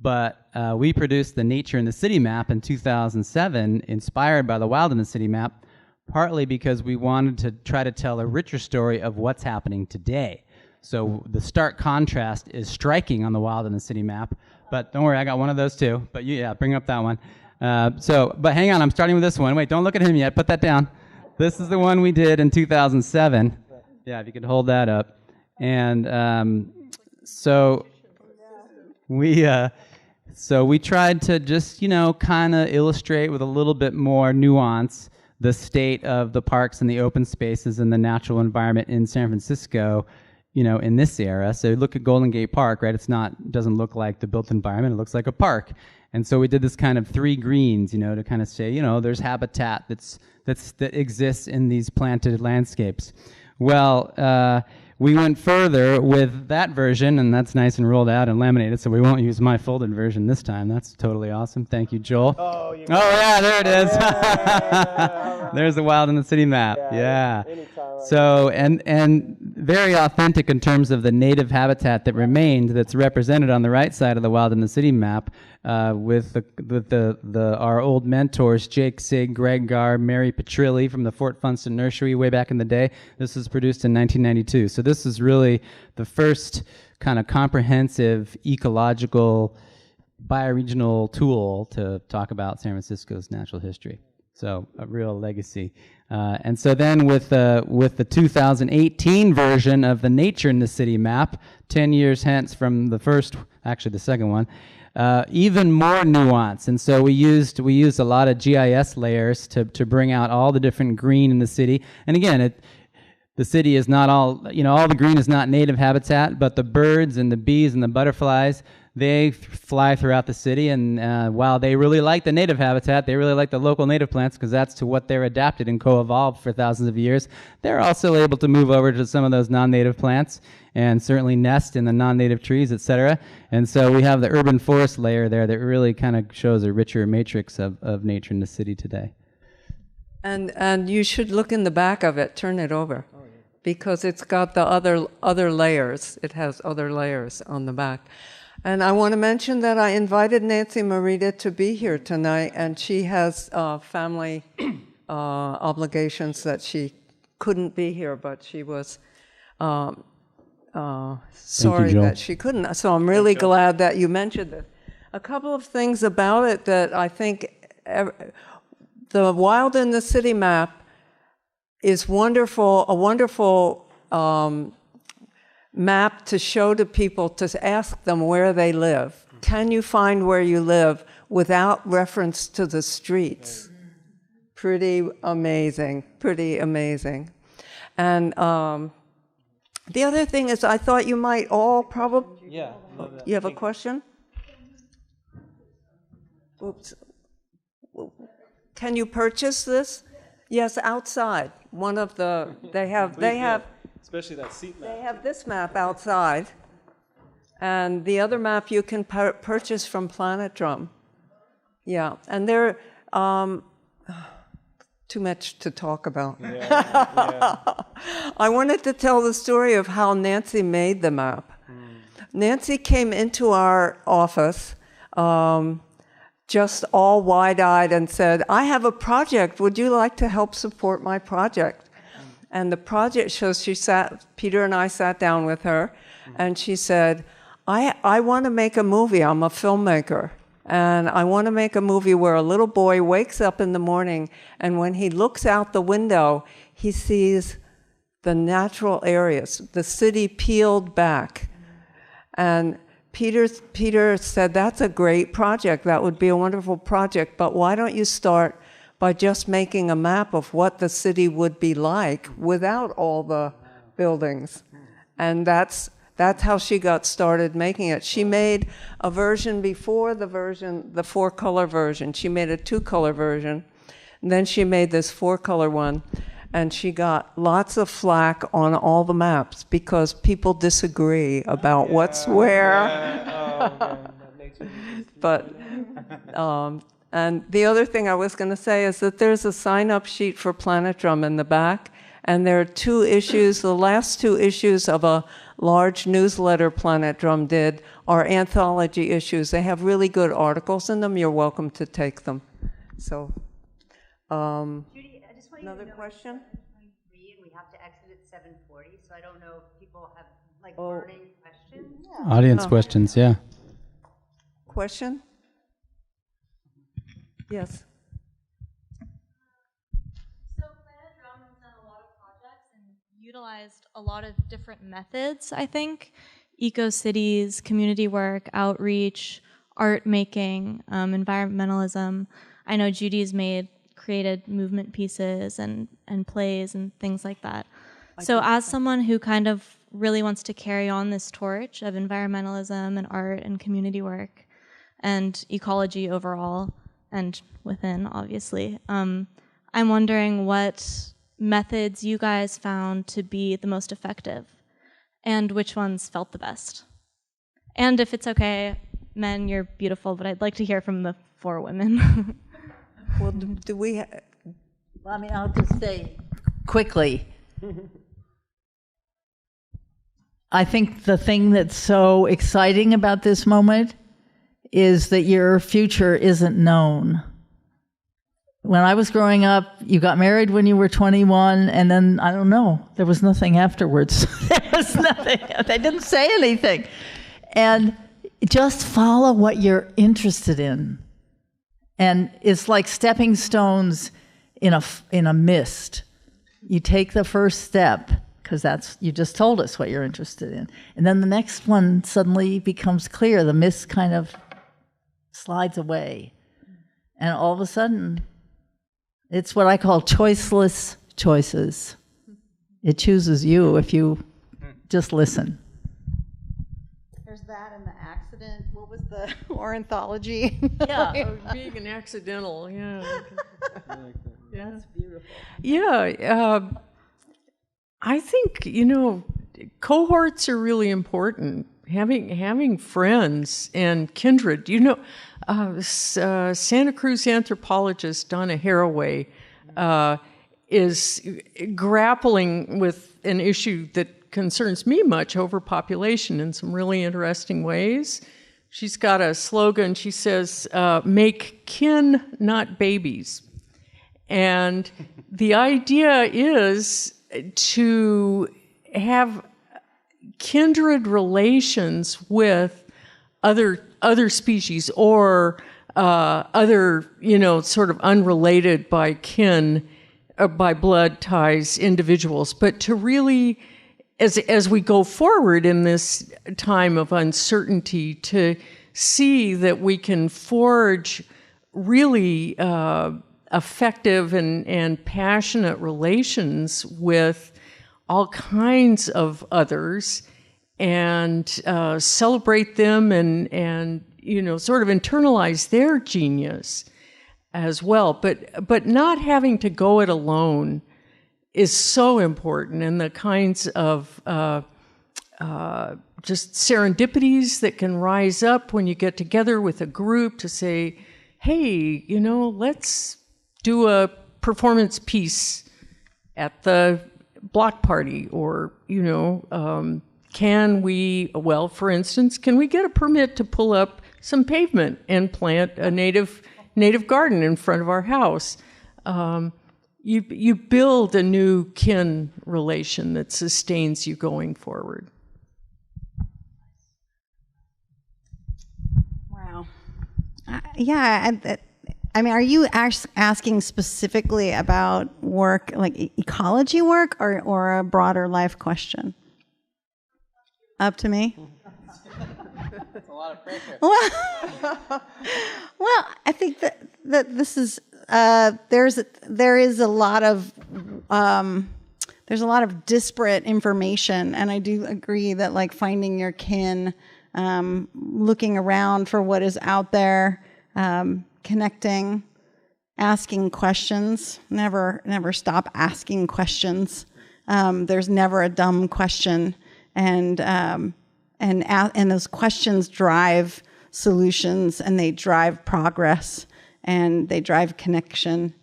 But we produced the Nature in the City map in 2007, inspired by the Wild in the City map, partly because we wanted to try to tell a richer story of what's happening today. So the stark contrast is striking on the Wild in the City map, but don't worry, I got one of those too. But yeah, bring up that one. But hang on, I'm starting with this one. Wait, don't look at him yet. Put that down. This is the one we did in 2007. Yeah, if you could hold that up. And so we tried to just kind of illustrate with a little bit more nuance the state of the parks and the open spaces and the natural environment in San Francisco, in this era. So look at Golden Gate Park, right? Doesn't look like the built environment, it looks like a park. And so we did this kind of three greens, to kind of say, there's habitat that exists in these planted landscapes. Well, we went further with that version, and that's nice and rolled out and laminated, so we won't use my folded version this time. That's totally awesome. Thank you, Joel. Oh yeah, there it is. There's the Wild in the City map. Yeah. So, and very authentic in terms of the native habitat that remained, that's represented on the right side of the Wild in the City map, with our old mentors, Jake Sig, Greg Garb, Mary Petrilli from the Fort Funston Nursery way back in the day. This was produced in 1992. So this is really the first kind of comprehensive ecological bioregional tool to talk about San Francisco's natural history. So a real legacy. And so then with the 2018 version of the Nature in the City map, 10 years hence from the second one, even more nuance. And so we used a lot of GIS layers to bring out all the different green in the city. And again, the city is not all the green is not native habitat, but the birds and the bees and the butterflies, they fly throughout the city, and while they really like the native habitat, they really like the local native plants because that's to what they're adapted and co-evolved for thousands of years. They're also able to move over to some of those non-native plants and certainly nest in the non-native trees, etc. And so we have the urban forest layer there that really kind of shows a richer matrix of nature in the city today. And you should look in the back of it, turn it over, because it's got the other layers. It has other layers on the back. And I want to mention that I invited Nancy Marita to be here tonight, and she has family obligations that she couldn't be here, but she was sorry that she couldn't. So I'm really glad that you mentioned it. A couple of things about it that I think the Wild in the City map is wonderful, a wonderful map to show to people, to ask them where they live. Can you find where you live without reference to the streets? Pretty amazing, pretty amazing. And the other thing is, I thought you might all probably... Yeah. You have a question? Oops. Can you purchase this? Yes, outside. One of the... They have... Especially that seat map. They have this map outside, and the other map you can purchase from Planet Drum. Yeah, and they're too much to talk about. Yeah. I wanted to tell the story of how Nancy made the map. Nancy came into our office just all wide-eyed and said, "I have a project. Would you like to help support my project?" And the project shows, Peter and I sat down with her, and she said, I want to make a movie. I'm a filmmaker, and I want to make a movie where a little boy wakes up in the morning, and when he looks out the window, he sees the natural areas, the city peeled back. And Peter said, that's a great project. That would be a wonderful project, but why don't you start by just making a map of what the city would be like without all the buildings. And that's how she got started making it. She made a version before the 4-color version. She made a 2-color version, and then she made this 4-color one, and she got lots of flack on all the maps because people disagree about what's where. But and the other thing I was going to say is that there's a sign-up sheet for Planet Drum in the back, and there are 2 issues. The last 2 issues of a large newsletter Planet Drum did are anthology issues. They have really good articles in them. You're welcome to take them. So, Judy, I just want you another to know question? it's 7:43 and we have to exit at 7:40, so I don't know if people have burning questions. Audience questions, yeah. Question? Yes. So Planet Drum has done a lot of projects and utilized a lot of different methods, I think. Eco-cities, community work, outreach, art making, environmentalism. I know Judy's created movement pieces and plays and things like that. So as someone who kind of really wants to carry on this torch of environmentalism and art and community work and ecology overall, and within, obviously. I'm wondering what methods you guys found to be the most effective and which ones felt the best. And if it's okay, men, you're beautiful, but I'd like to hear from the 4 women. Well, do we... Well, I mean, I'll just say quickly, I think the thing that's so exciting about this moment is that your future isn't known. When I was growing up, you got married when you were 21, and then, I don't know, there was nothing afterwards. There was nothing. They didn't say anything. And just follow what you're interested in. And it's like stepping stones in a mist. You take the first step, because you just told us what you're interested in. And then the next one suddenly becomes clear. The mist kind of slides away. And all of a sudden, it's what I call choiceless choices. It chooses you if you just listen. There's that and the accident. What was the ornithology? Yeah. Being an accidental, yeah. That's beautiful. Yeah, I think, cohorts are really important. Having friends and kindred. Santa Cruz anthropologist Donna Haraway is grappling with an issue that concerns me much, overpopulation, in some really interesting ways. She's got a slogan. She says, make kin, not babies. And the idea is to have kindred relations with other species or other, sort of unrelated by kin, by blood ties individuals, but to really, as we go forward in this time of uncertainty, to see that we can forge really effective and passionate relations with all kinds of others, and celebrate them and sort of internalize their genius as well. But not having to go it alone is so important, and the kinds of just serendipities that can rise up when you get together with a group to say, hey, let's do a performance piece at the block party, or, can we, for instance, can we get a permit to pull up some pavement and plant a native garden in front of our house? You build a new kin relation that sustains you going forward. Wow. Are you asking specifically about work, like ecology work, or a broader life question? Up to me? That's a lot of pressure. Well, I think that this is there is a lot of there's a lot of disparate information, and I do agree that like finding your kin, looking around for what is out there, connecting, asking questions. Never stop asking questions. There's never a dumb question, and those questions drive solutions, and they drive progress, and they drive connection.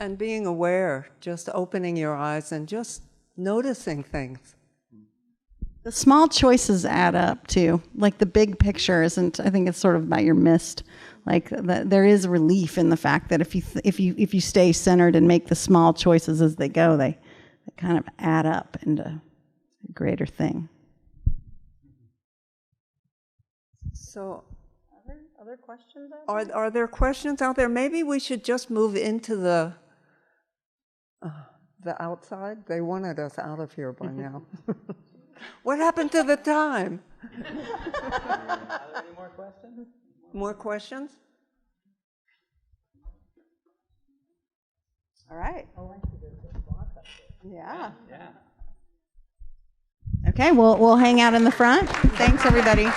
And being aware, just opening your eyes and just noticing things. The small choices add up too. Like the big picture isn't. I think it's sort of about your mist. Like there is relief in the fact that if you stay centered and make the small choices as they go, they kind of add up into a greater thing. So, other questions? Are there questions out there? Maybe we should just move into the outside. They wanted us out of here by now. What happened to the time? Are there any more questions? More questions? All right. Yeah. Yeah. Okay, we'll hang out in the front. Thanks, everybody.